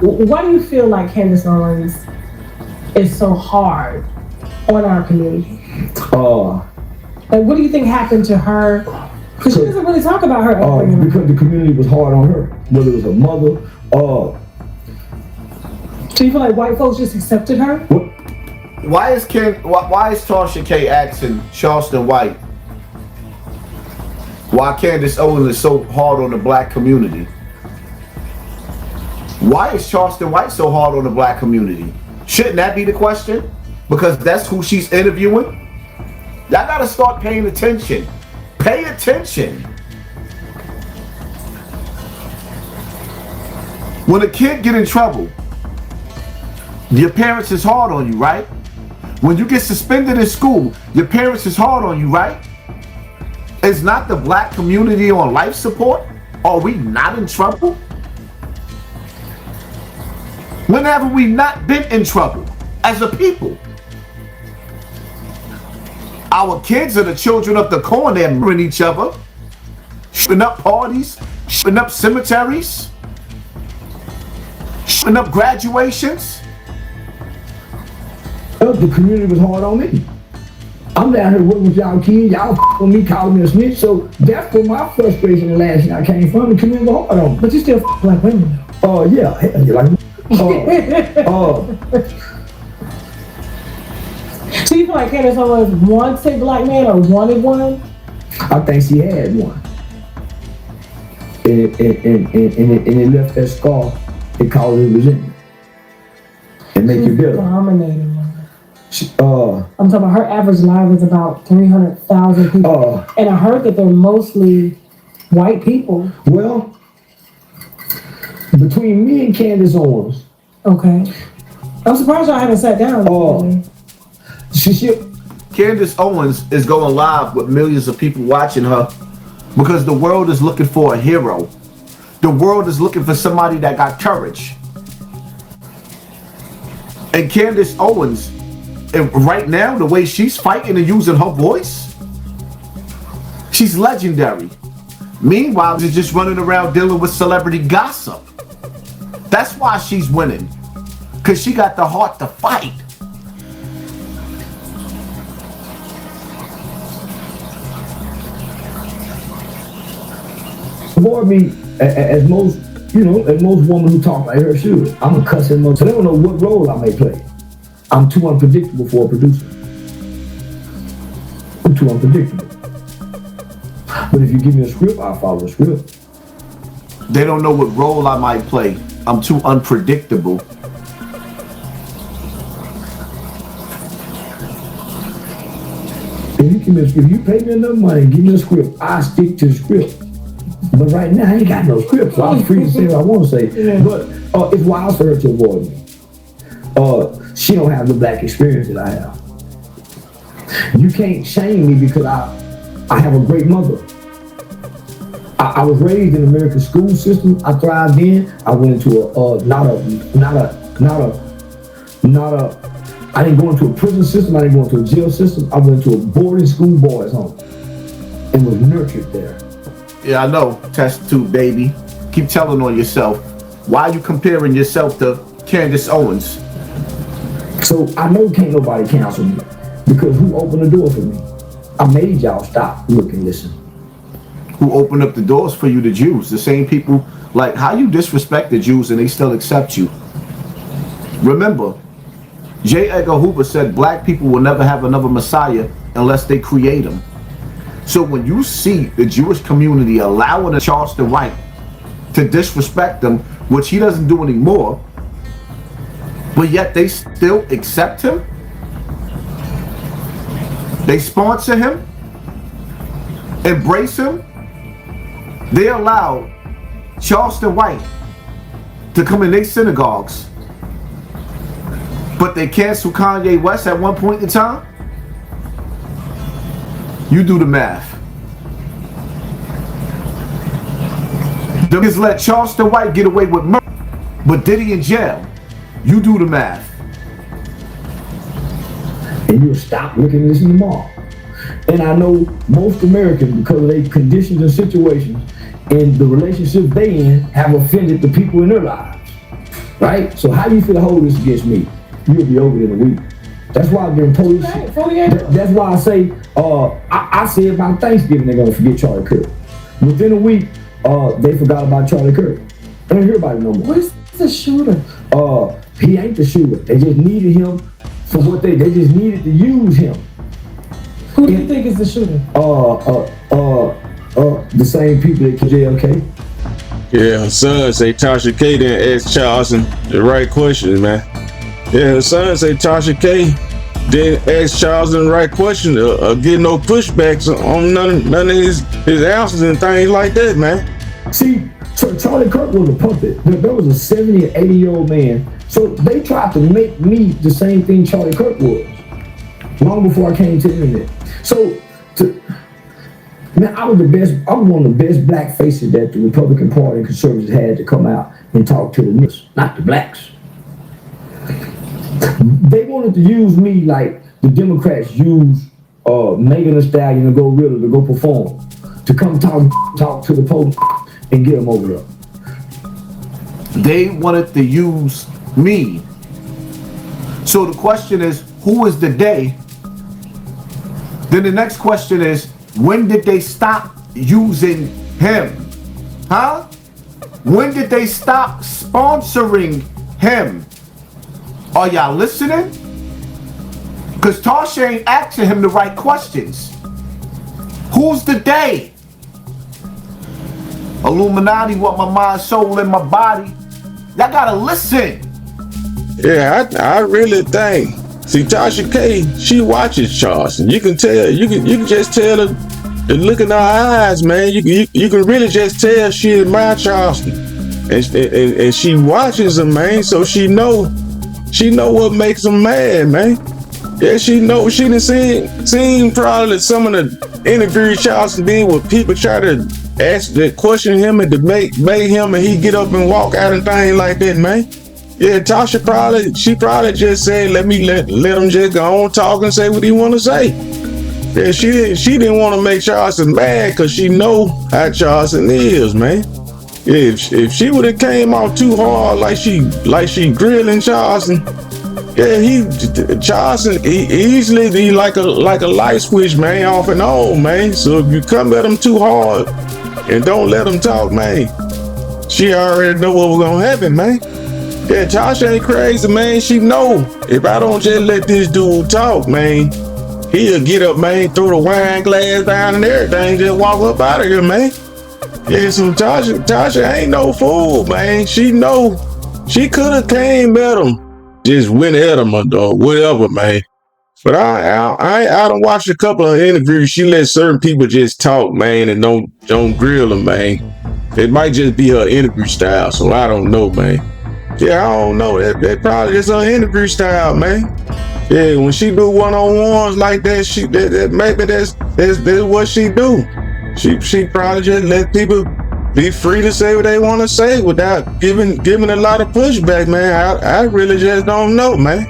why do you feel like Candace Owens is so hard on our community? Like, what do you think happened to her? Because she doesn't really talk about her upbringing. Because the community was hard on her, whether it was her mother. So you feel like white folks just accepted her? Why is Tasha K asking Charleston White why Candace Owens is so hard on the black community? Why is Charleston White so hard on the black community? Shouldn't that be the question? Because that's who she's interviewing? Y'all gotta start paying attention. Pay attention. When a kid get in trouble, your parents is hard on you, right? When you get suspended in school, your parents is hard on you, right? Is not the black community on life support? Are we not in trouble? When have we not been in trouble as a people? Our kids are the children of the corn. They're murdering each other, shooting up parties, shooting up cemeteries, shooting up graduations. The community was hard on me. I'm down here working with y'all kids. Y'all on me, calling me a snitch. So that's where my frustration last night came from. The community was hard on me. But you still black women. Yeah. So you feel like Candace Owens wants a black man or wanted one? I think she had one. And it left that scar. It caused it resentment. It make you bitter. Dominating. I'm talking about her average life is about 300,000 people. And I heard that they're mostly white people. Well, between me and Candace Owens. Okay. I'm surprised y'all haven't sat down. Candace Owens is going live with millions of people watching her because the world is looking for a hero. The world is looking for somebody that got courage. And Candace Owens, right now, the way she's fighting and using her voice, she's legendary. Meanwhile, she's just running around dealing with celebrity gossip. That's why she's winning. Because she got the heart to fight. For me, as most women who talk like her should, I'm a cussing mother. So they don't know what role I may play. I'm too unpredictable for a producer. I'm too unpredictable. But if you give me a script, I'll follow the script. They don't know what role I might play. I'm too unpredictable. If you pay me enough money and give me a script, I stick to the script. But right now, I ain't got no script, so I'm free to say what I want to say. Yeah. But it's wild for her to avoid me. She don't have the black experience that I have. You can't shame me because I have a great mother. I was raised in the American school system. I thrived in. I went into I didn't go into a prison system. I didn't go into a jail system. I went into a boarding school boys home and was nurtured there. Yeah, I know. Test tube, baby. Keep telling on yourself. Why are you comparing yourself to Candace Owens? So I know can't nobody counsel me because who opened the door for me? I made y'all stop, look, and listen. Who opened up the doors for you, the Jews? The same people, like, how you disrespect the Jews and they still accept you? Remember, J. Edgar Hoover said black people will never have another Messiah unless they create him. So when you see the Jewish community allowing a Charleston White to disrespect them, which he doesn't do anymore, but yet they still accept him, they sponsor him, embrace him, they allow Charleston White to come in their synagogues, but they canceled Kanye West at one point in time. You do the math. They just let Charleston White get away with murder, but Diddy in jail. You do the math. And you'll stop looking at this tomorrow. And I know most Americans, because of their conditions and situations and the relationships they in, have offended the people in their lives. right? So how you feel hold this against me? You'll be over in a week. That's why I've been told this shit. That's why I say, I say about Thanksgiving they're gonna forget Charlie Kirk. Within a week, they forgot about Charlie Kirk. I don't hear about it no more. Where's the shooter? He ain't the shooter. They just needed him for what they just needed to use him. Who do you think is the shooter? The same people that killed JLK. Yeah, her son say Tasha K didn't ask Charleston the right questions, man. Yeah, her son say Tasha K didn't ask Charleston the right questions or get no pushbacks on none of his answers and things like that, man. See, so Charlie Kirk was a puppet. There was a 70 or 80-year-old man. So they tried to make me the same thing Charlie Kirk was long before I came to the internet. So, man, I was one of the best black faces that the Republican Party and conservatives had to come out and talk to the niggas, not the blacks. They wanted to use me like the Democrats use Megan Thee Stallion and Gorilla to go perform, to come talk to the police and get them over there. They wanted to use me. So the question is, who is the they? Then the next question is, when did they stop using him? Huh? When did they stop sponsoring him? Are y'all listening? Because Tasha ain't asking him the right questions. Who's the they? Illuminati want my mind, soul, and my body. Y'all gotta listen. Yeah, I really think. See, Tasha K, she watches Charleston. You can tell. You can just tell the look in her eyes, man. You can really just tell she admires Charleston, and she watches him, man. So she know what makes him mad, man. Yeah, she know. She done seen probably some of the interviews Charleston did where people try to ask that question him and debate him, and he get up and walk out and things like that, man. Yeah, Tasha probably just said, let him just go on talk and say what he want to say. Yeah, she didn't want to make Charleston mad because she know how Charleston is, man. Yeah, if she would have came out too hard like she grilling Charleston, yeah, Charleston easily be like a light switch, man, off and on, man. So if you come at him too hard and don't let him talk, man, she already know what was gonna happen, man. Yeah, Tasha ain't crazy, man. She know if I don't just let this dude talk, man, he'll get up, man, throw the wine glass down and everything, just walk up out of here, man. Yeah, so Tasha ain't no fool, man. She know she could have came at him, just went at him or whatever, man. But I done watched a couple of interviews. She let certain people just talk, man, and don't grill them, man. It might just be her interview style, so I don't know, man. Yeah, I don't know. That probably just her interview style, man. Yeah, when she do one-on-ones like that, maybe that's what she do. She probably just let people be free to say what they want to say without giving a lot of pushback, man. I really just don't know, man.